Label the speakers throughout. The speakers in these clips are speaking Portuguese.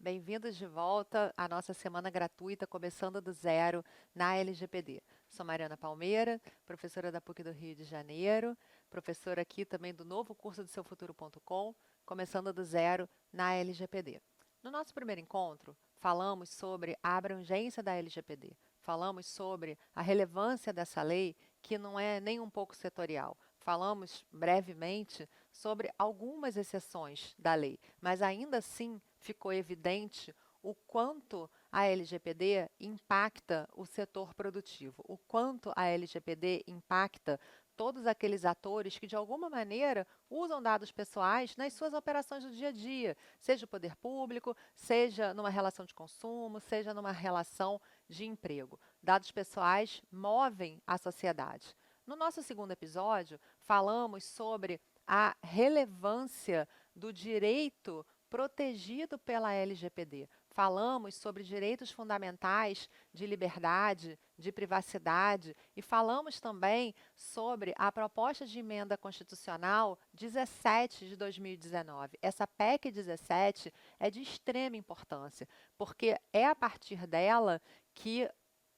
Speaker 1: Bem-vindos de volta à nossa semana gratuita, começando do zero na LGPD. Sou Mariana Palmeira, professora da PUC do Rio de Janeiro, professora aqui também do novo curso do seufuturo.com, começando do zero na LGPD. No nosso primeiro encontro, falamos sobre a abrangência da LGPD, falamos sobre a relevância dessa lei, que não é nem um pouco setorial. Falamos brevemente sobre algumas exceções da lei, mas ainda assim ficou evidente o quanto a LGPD impacta o setor produtivo, o quanto a LGPD impacta todos aqueles atores que, de alguma maneira, usam dados pessoais nas suas operações do dia a dia, seja o poder público, seja numa relação de consumo, seja numa relação de emprego. Dados pessoais movem a sociedade. No nosso segundo episódio, falamos sobre a relevância do direito protegido pela LGPD. Falamos sobre direitos fundamentais de liberdade, de privacidade e falamos também sobre a proposta de emenda constitucional 17 de 2019. Essa PEC 17 é de extrema importância, porque é a partir dela que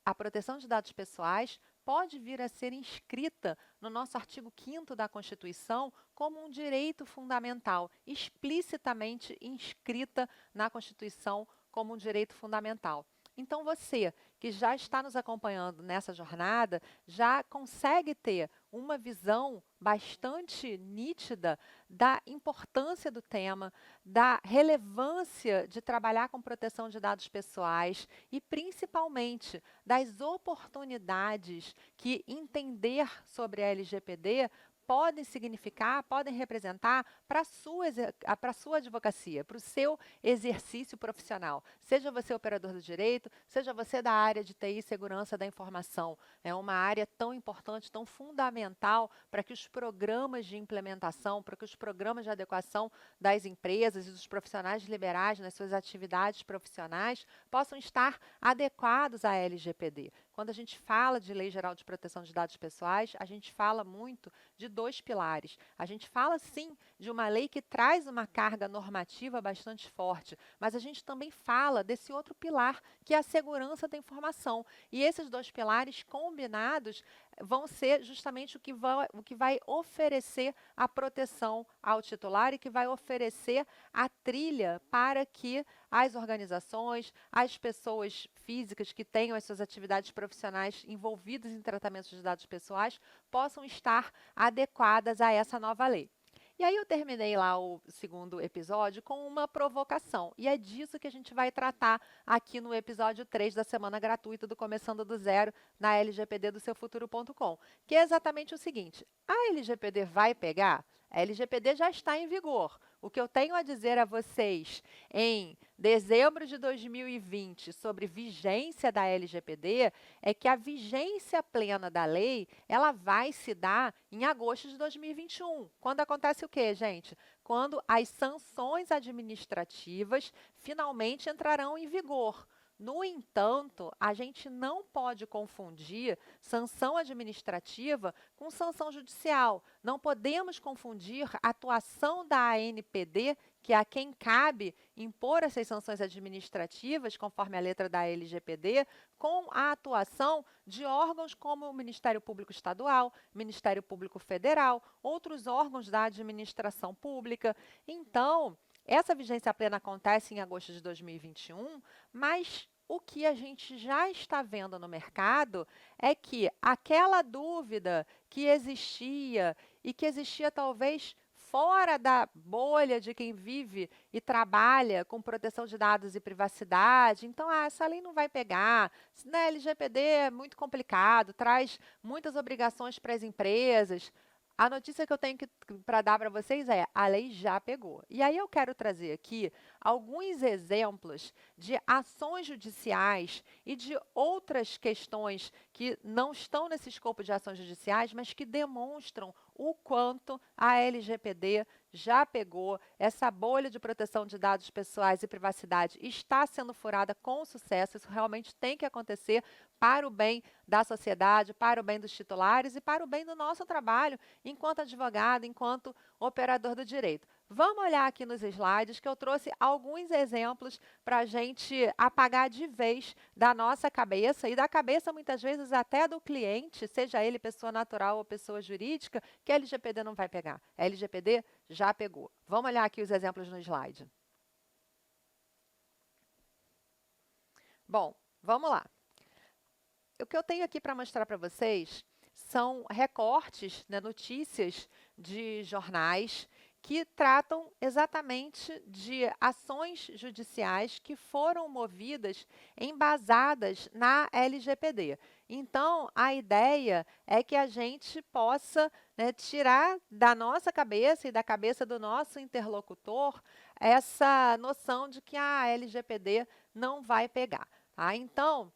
Speaker 1: a proteção de dados pessoais pode vir a ser inscrita no nosso artigo 5º da Constituição como um direito fundamental, explicitamente inscrita na Constituição como um direito fundamental. Então, você que já está nos acompanhando nessa jornada, já consegue ter uma visão bastante nítida da importância do tema, da relevância de trabalhar com proteção de dados pessoais e, principalmente, das oportunidades que entender sobre a LGPD podem significar, podem representar para a sua advocacia, para o seu exercício profissional. Seja você operador do direito, seja você da área de TI e segurança da informação. É uma área tão importante, tão fundamental para que os programas de implementação, para que os programas de adequação das empresas e dos profissionais liberais nas suas atividades profissionais possam estar adequados à LGPD. Quando a gente fala de Lei Geral de Proteção de Dados Pessoais, a gente fala muito de dois pilares. A gente fala, sim, de uma lei que traz uma carga normativa bastante forte, mas a gente também fala desse outro pilar, que é a segurança da informação. E esses dois pilares combinados vão ser justamente o que vai oferecer a proteção ao titular e que vai oferecer a trilha para que as organizações, as pessoas físicas que tenham as suas atividades profissionais envolvidas em tratamentos de dados pessoais possam estar adequadas a essa nova lei. E aí eu terminei lá o segundo episódio com uma provocação, e é disso que a gente vai tratar aqui no episódio 3 da semana gratuita do Começando do Zero na LGPD do seufuturo.com, que é exatamente o seguinte: a LGPD vai pegar? A LGPD já está em vigor. O que eu tenho a dizer a vocês em dezembro de 2020 sobre vigência da LGPD é que a vigência plena da lei, ela vai se dar em agosto de 2021. Quando acontece o quê, gente? Quando as sanções administrativas finalmente entrarão em vigor. No entanto, a gente não pode confundir sanção administrativa com sanção judicial. Não podemos confundir a atuação da ANPD, que é a quem cabe impor essas sanções administrativas, conforme a letra da LGPD, com a atuação de órgãos como o Ministério Público Estadual, Ministério Público Federal, outros órgãos da administração pública. Então, essa vigência plena acontece em agosto de 2021, mas o que a gente já está vendo no mercado é que aquela dúvida que existia e que existia talvez fora da bolha de quem vive e trabalha com proteção de dados e privacidade, então essa lei não vai pegar, na LGPD é muito complicado, traz muitas obrigações para as empresas. A notícia que eu tenho para dar para vocês é: a lei já pegou. E aí eu quero trazer aqui alguns exemplos de ações judiciais e de outras questões que não estão nesse escopo de ações judiciais, mas que demonstram o quanto a LGPD já pegou, essa bolha de proteção de dados pessoais e privacidade está sendo furada com sucesso. Isso realmente tem que acontecer para o bem da sociedade, para o bem dos titulares e para o bem do nosso trabalho enquanto advogado, enquanto operador do direito. Vamos olhar aqui nos slides que eu trouxe alguns exemplos para a gente apagar de vez da nossa cabeça e da cabeça, muitas vezes, até do cliente, seja ele pessoa natural ou pessoa jurídica, que a LGPD não vai pegar. A LGPD já pegou. Vamos olhar aqui os exemplos no slide. Bom, vamos lá. O que eu tenho aqui para mostrar para vocês são recortes, né, notícias de jornais que tratam exatamente de ações judiciais que foram movidas embasadas na LGPD. Então, a ideia é que a gente possa, né, tirar da nossa cabeça e da cabeça do nosso interlocutor essa noção de que a LGPD não vai pegar. Tá? Então,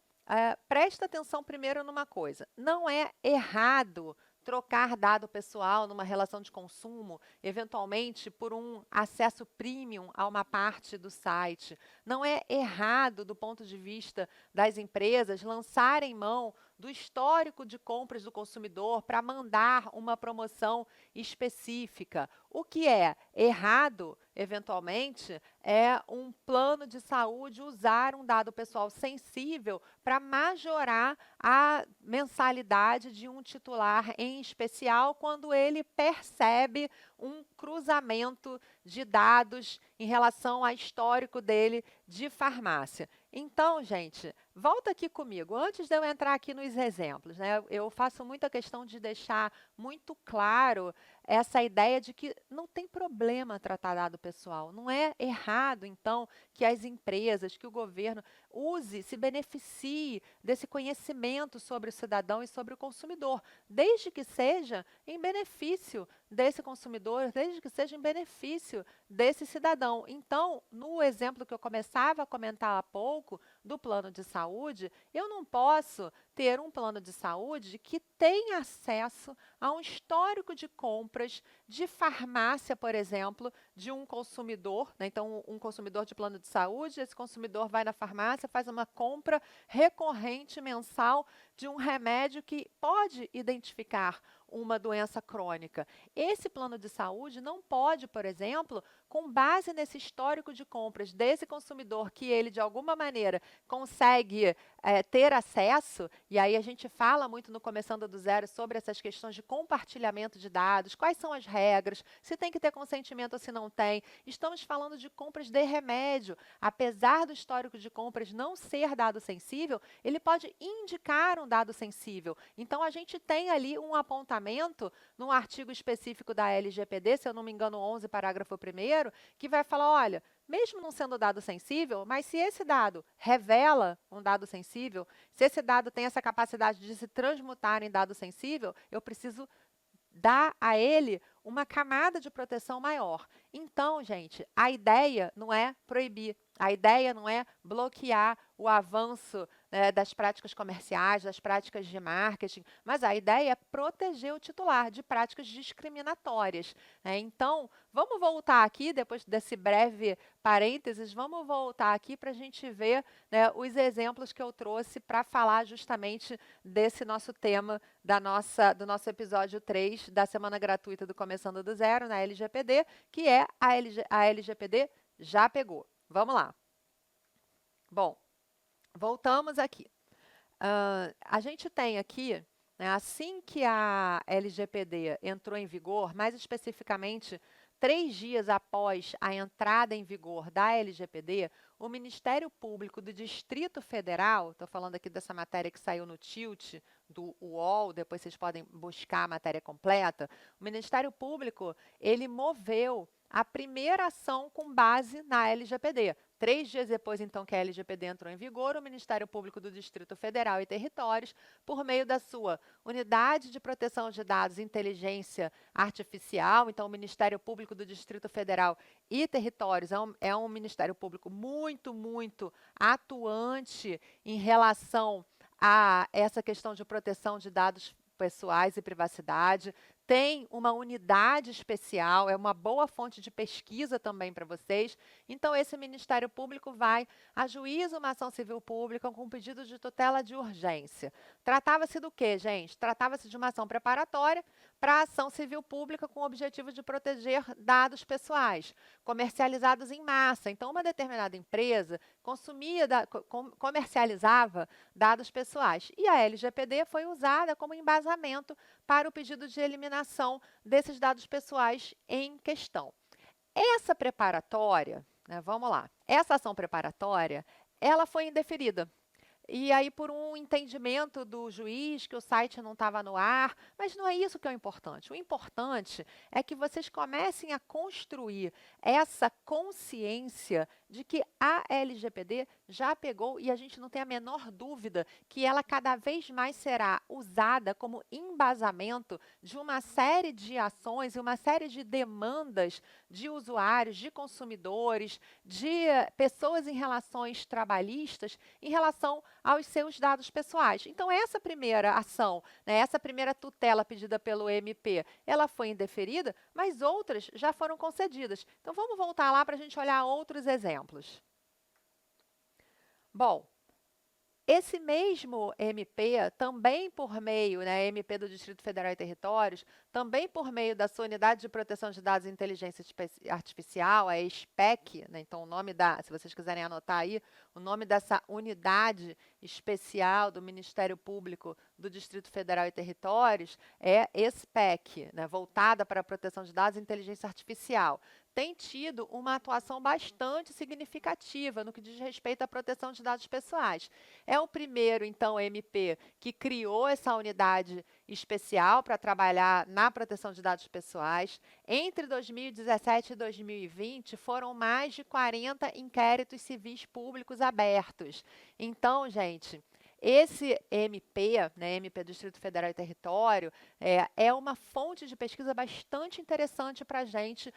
Speaker 1: presta atenção primeiro numa coisa, não é errado trocar dado pessoal numa relação de consumo, eventualmente por um acesso premium a uma parte do site. Não é errado, do ponto de vista das empresas, lançarem mão do histórico de compras do consumidor para mandar uma promoção específica. O que é errado, eventualmente, é um plano de saúde usar um dado pessoal sensível para majorar a mensalidade de um titular em especial quando ele percebe um cruzamento de dados em relação ao histórico dele de farmácia. Então, gente, volta aqui comigo. Antes de eu entrar aqui nos exemplos, né, eu faço muita questão de deixar muito claro essa ideia de que não tem problema tratar dado pessoal. Não é errado, então, que as empresas, que o governo use, se beneficie desse conhecimento sobre o cidadão e sobre o consumidor, desde que seja em benefício desse consumidor, desde que seja em benefício desse cidadão. Então, no exemplo que eu começava a comentar há pouco, do plano de saúde, eu não posso ter um plano de saúde que tenha acesso a um histórico de compras de farmácia, por exemplo, de um consumidor, né? Então, um consumidor de plano de saúde, esse consumidor vai na farmácia, faz uma compra recorrente mensal de um remédio que pode identificar uma doença crônica. Esse plano de saúde não pode, por exemplo, com base nesse histórico de compras desse consumidor que ele, de alguma maneira, consegue ter acesso, e aí a gente fala muito no Começando do Zero sobre essas questões de compartilhamento de dados, quais são as regras, se tem que ter consentimento ou se não tem. Estamos falando de compras de remédio. Apesar do histórico de compras não ser dado sensível, ele pode indicar um dado sensível. Então, a gente tem ali um apontamento num artigo específico da LGPD, se eu não me engano, 11, parágrafo 1º, que vai falar, olha, mesmo não sendo dado sensível, mas se esse dado revela um dado sensível, se esse dado tem essa capacidade de se transmutar em dado sensível, eu preciso dar a ele uma camada de proteção maior. Então, gente, a ideia não é proibir, a ideia não é bloquear o avanço, né, das práticas comerciais, das práticas de marketing, mas a ideia é proteger o titular de práticas discriminatórias, né? Então, vamos voltar aqui, depois desse breve parênteses, vamos voltar aqui para a gente ver, né, os exemplos que eu trouxe para falar justamente desse nosso tema do nosso episódio 3 da semana gratuita do Começando do Zero, na LGPD, que é a LGPD já pegou. Vamos lá. Bom, voltamos aqui. A gente tem aqui, né, assim que a LGPD entrou em vigor, mais especificamente 3 dias após a entrada em vigor da LGPD, o Ministério Público do Distrito Federal, estou falando aqui dessa matéria que saiu no Tilt, do UOL, depois vocês podem buscar a matéria completa, o Ministério Público, ele moveu a primeira ação com base na LGPD. 3 dias depois, então, que a LGPD entrou em vigor, o Ministério Público do Distrito Federal e Territórios, por meio da sua Unidade de Proteção de Dados e Inteligência Artificial, então o Ministério Público do Distrito Federal e Territórios é um Ministério Público muito atuante em relação a essa questão de proteção de dados pessoais e privacidade, tem uma unidade especial, é uma boa fonte de pesquisa também para vocês. Então, esse Ministério Público vai ajuiza uma ação civil pública com pedido de tutela de urgência. Tratava-se do quê, gente? Tratava-se de uma ação preparatória para ação civil pública com o objetivo de proteger dados pessoais, comercializados em massa. Então, uma determinada empresa comercializava dados pessoais. E a LGPD foi usada como embasamento para o pedido de eliminação desses dados pessoais em questão. Essa preparatória, né, vamos lá, essa ação preparatória, ela foi indeferida. E aí, por um entendimento do juiz, que o site não estava no ar, mas não é isso que é o importante. O importante é que vocês comecem a construir essa consciência de que a LGPD já pegou, e a gente não tem a menor dúvida que ela cada vez mais será usada como embasamento de uma série de ações e uma série de demandas de usuários, de consumidores, de pessoas em relações trabalhistas, em relação aos seus dados pessoais. Então, essa primeira ação, né, essa primeira tutela pedida pelo MP, ela foi indeferida, mas outras já foram concedidas. Então, vamos voltar lá para a gente olhar outros exemplos. Bom, esse mesmo MP, também por meio, né, MP do Distrito Federal e Territórios, também por meio da sua Unidade de Proteção de Dados e Inteligência Artificial, a SPEC, né, então o nome se vocês quiserem anotar aí, o nome dessa unidade especial do Ministério Público do Distrito Federal e Territórios é SPEC, né, voltada para a proteção de dados e inteligência artificial. Tem tido uma atuação bastante significativa no que diz respeito à proteção de dados pessoais. É o primeiro, então, MP que criou essa unidade especial para trabalhar na proteção de dados pessoais. Entre 2017 e 2020, foram mais de 40 inquéritos civis públicos abertos. Então, gente, esse MP, né, MP do Distrito Federal e Território, é uma fonte de pesquisa bastante interessante para a gente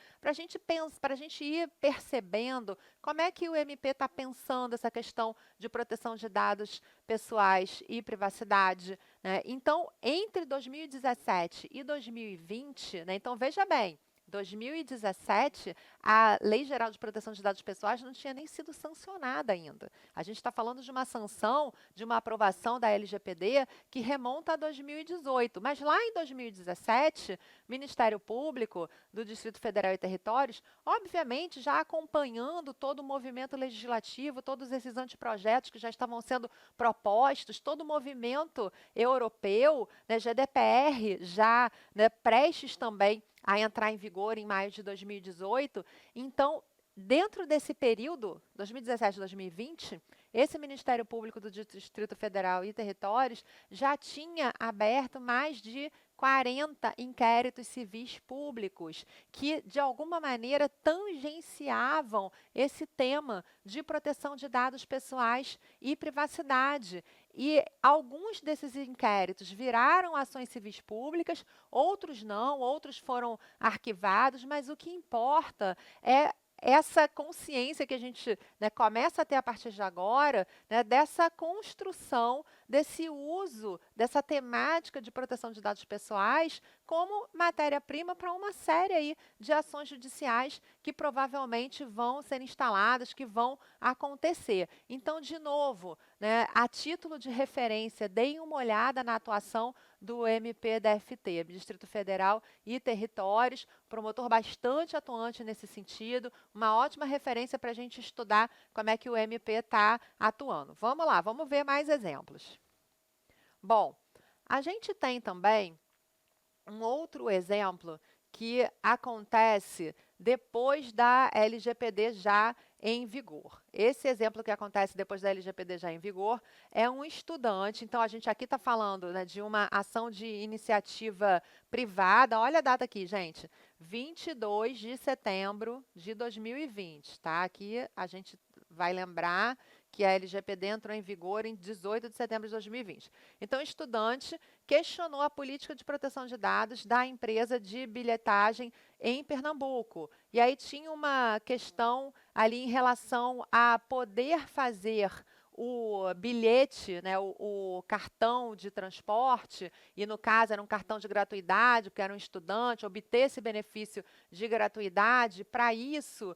Speaker 1: ir percebendo como é que o MP está pensando essa questão de proteção de dados pessoais e privacidade, né? Então, entre 2017 e 2020, né, então veja bem, 2017, a Lei Geral de Proteção de Dados Pessoais não tinha nem sido sancionada ainda. A gente está falando de uma sanção, de uma aprovação da LGPD que remonta a 2018. Mas lá em 2017, o Ministério Público do Distrito Federal e Territórios, obviamente já acompanhando todo o movimento legislativo, todos esses anteprojetos que já estavam sendo propostos, todo o movimento europeu, né, GDPR já, né, prestes também a entrar em vigor em maio de 2018. Então, dentro desse período, 2017 a 2020, esse Ministério Público do Distrito Federal e Territórios já tinha aberto mais de 40 inquéritos civis públicos que, de alguma maneira, tangenciavam esse tema de proteção de dados pessoais e privacidade. E alguns desses inquéritos viraram ações civis públicas, outros não, outros foram arquivados, mas o que importa é essa consciência que a gente, né, começa a ter a partir de agora, né, dessa construção, desse uso, dessa temática de proteção de dados pessoais como matéria-prima para uma série aí de ações judiciais que provavelmente vão ser instaladas, que vão acontecer. Então, de novo, né, a título de referência, deem uma olhada na atuação do MPDFT, Distrito Federal e Territórios, promotor bastante atuante nesse sentido, uma ótima referência para a gente estudar como é que o MP está atuando. Vamos lá, vamos ver mais exemplos. Bom, a gente tem também um outro exemplo que acontece depois da LGPD já em vigor. Esse exemplo que acontece depois da LGPD já em vigor é um estudante. Então, a gente aqui está falando, né, de uma ação de iniciativa privada. Olha a data aqui, gente. 22 de setembro de 2020, tá? Aqui a gente vai lembrar que a LGPD entrou em vigor em 18 de setembro de 2020. Então, o estudante questionou a política de proteção de dados da empresa de bilhetagem em Pernambuco. E aí tinha uma questão ali em relação a poder fazer o bilhete, né, o cartão de transporte, e no caso era um cartão de gratuidade, porque era um estudante, obter esse benefício de gratuidade. Para isso,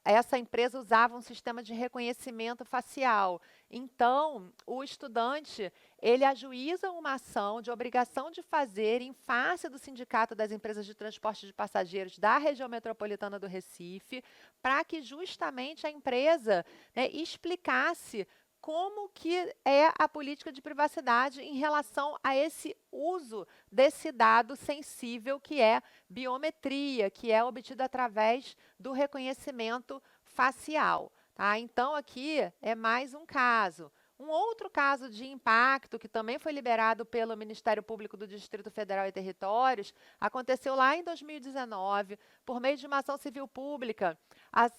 Speaker 1: essa empresa usava um sistema de reconhecimento facial. Então, o estudante, ele ajuiza uma ação de obrigação de fazer em face do Sindicato das Empresas de Transporte de Passageiros da região metropolitana do Recife, para que justamente a empresa, né, explicasse como que é a política de privacidade em relação a esse uso desse dado sensível que é biometria, que é obtido através do reconhecimento facial. Tá? Então, aqui é mais um caso. Um outro caso de impacto, que também foi liberado pelo Ministério Público do Distrito Federal e Territórios, aconteceu lá em 2019, por meio de uma ação civil pública,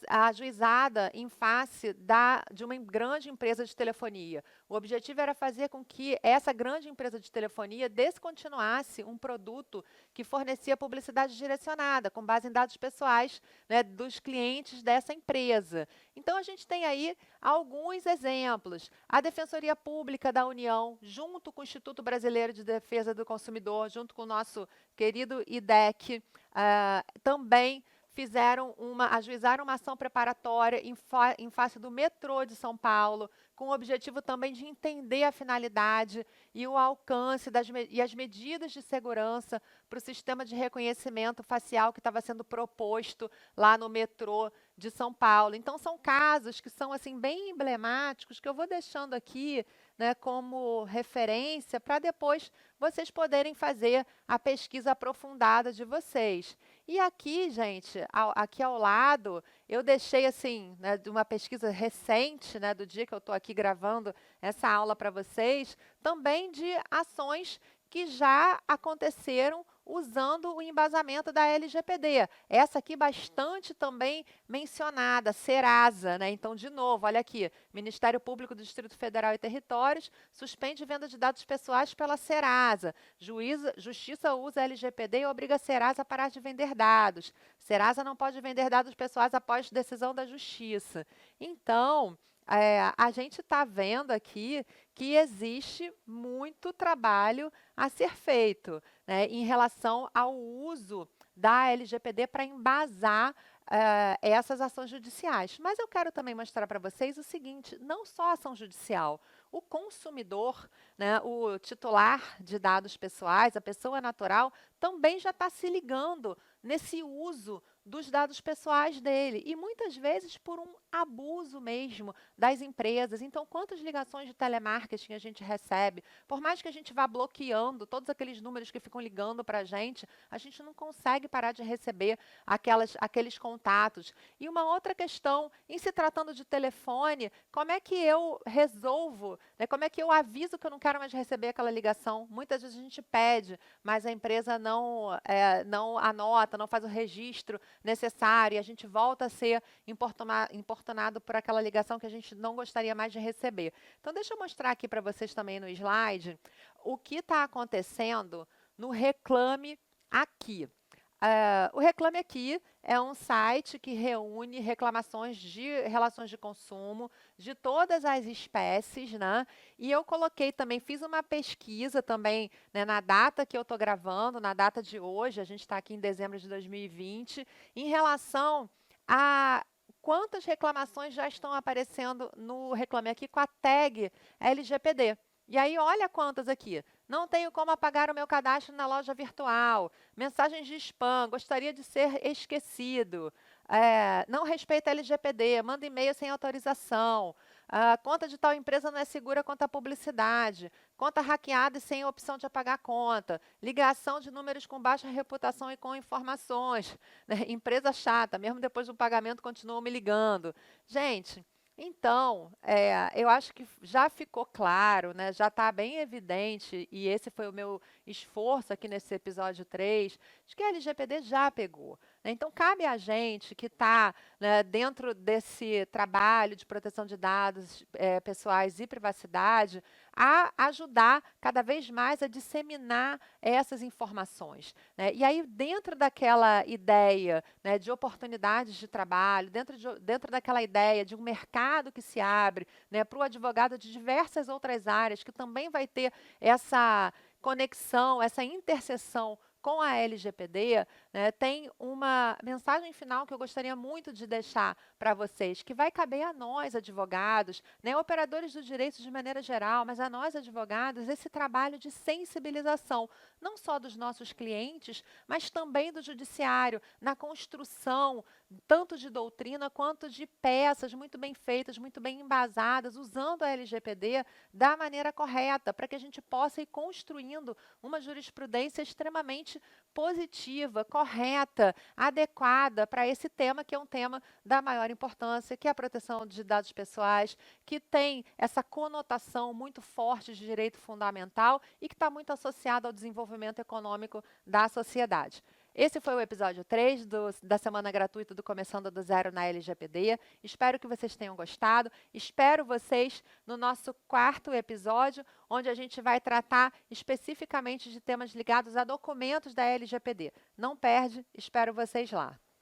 Speaker 1: ajuizada em face de uma grande empresa de telefonia. O objetivo era fazer com que essa grande empresa de telefonia descontinuasse um produto que fornecia publicidade direcionada, com base em dados pessoais, né, dos clientes dessa empresa. Então, a gente tem aí alguns exemplos. A Defensoria Pública da União, junto com o Instituto Brasileiro de Defesa do Consumidor, junto com o nosso querido IDEC, também ajuizaram uma ação preparatória em face do metrô de São Paulo, com o objetivo também de entender a finalidade e o alcance e as medidas de segurança para o sistema de reconhecimento facial que estava sendo proposto lá no metrô de São Paulo. Então, são casos que são assim bem emblemáticos, que eu vou deixando aqui, né, como referência, para depois vocês poderem fazer a pesquisa aprofundada de vocês. E aqui, gente, aqui ao lado, eu deixei assim, né, de uma pesquisa recente, né, do dia que eu estou aqui gravando essa aula para vocês, também de ações que já aconteceram usando o embasamento da LGPD. Essa aqui bastante também mencionada, Serasa, né? Então, de novo, olha aqui, Ministério Público do Distrito Federal e Territórios suspende venda de dados pessoais pela Serasa. Justiça usa a LGPD e obriga a Serasa a parar de vender dados. Serasa não pode vender dados pessoais após decisão da Justiça. Então, a gente está vendo aqui que existe muito trabalho a ser feito, né, em relação ao uso da LGPD para embasar essas ações judiciais. Mas eu quero também mostrar para vocês o seguinte, não só a ação judicial, o consumidor, né, o titular de dados pessoais, a pessoa natural, também já está se ligando nesse uso dos dados pessoais dele, e muitas vezes por um abuso mesmo das empresas. Então, quantas ligações de telemarketing a gente recebe? Por mais que a gente vá bloqueando todos aqueles números que ficam ligando para a gente não consegue parar de receber aqueles contatos. E uma outra questão, em se tratando de telefone, como é que eu resolvo, né, como é que eu aviso que eu não quero mais receber aquela ligação? Muitas vezes a gente pede, mas a empresa não anota, não faz o registro necessário, e a gente volta a ser importunado por aquela ligação que a gente não gostaria mais de receber. Então, deixa eu mostrar aqui para vocês também no slide o que está acontecendo no Reclame Aqui. O Reclame Aqui é um site que reúne reclamações de relações de consumo de todas as espécies, né? E eu coloquei também, fiz uma pesquisa também, né, na data que eu estou gravando, na data de hoje, a gente está aqui em dezembro de 2020, em relação a quantas reclamações já estão aparecendo no Reclame Aqui com a tag LGPD. E aí, olha quantas aqui. Não tenho como apagar o meu cadastro na loja virtual. Mensagens de spam. Gostaria de ser esquecido. Não respeita a LGPD. Manda e-mail sem autorização. Conta de tal empresa não é segura quanto à publicidade. Conta hackeada e sem opção de apagar a conta. Ligação de números com baixa reputação e com informações. Né? Empresa chata. Mesmo depois do pagamento, continuam me ligando. Gente... Então, eu acho que já ficou claro, né, já está bem evidente, e esse foi o meu esforço aqui nesse episódio 3, de que a LGPD já pegou. Né? Então, cabe a gente que está, né, dentro desse trabalho de proteção de dados pessoais e privacidade, a ajudar cada vez mais a disseminar essas informações. Né? E aí, dentro daquela ideia, né, de oportunidades de trabalho, dentro daquela ideia de um mercado que se abre, né, para o advogado de diversas outras áreas, que também vai ter essa conexão, essa interseção com a LGPD, né, tem uma mensagem final que eu gostaria muito de deixar para vocês, que vai caber a nós, advogados, né, operadores do direito de maneira geral, mas a nós, advogados, esse trabalho de sensibilização, não só dos nossos clientes, mas também do judiciário, na construção tanto de doutrina quanto de peças muito bem feitas, muito bem embasadas, usando a LGPD da maneira correta, para que a gente possa ir construindo uma jurisprudência extremamente positiva, correta, adequada para esse tema, que é um tema da maior importância, que é a proteção de dados pessoais, que tem essa conotação muito forte de direito fundamental e que está muito associado ao desenvolvimento econômico da sociedade. Esse foi o episódio 3 da semana gratuita do Começando do Zero na LGPD. Espero que vocês tenham gostado. Espero vocês no nosso 4º episódio, onde a gente vai tratar especificamente de temas ligados a documentos da LGPD. Não perde, espero vocês lá.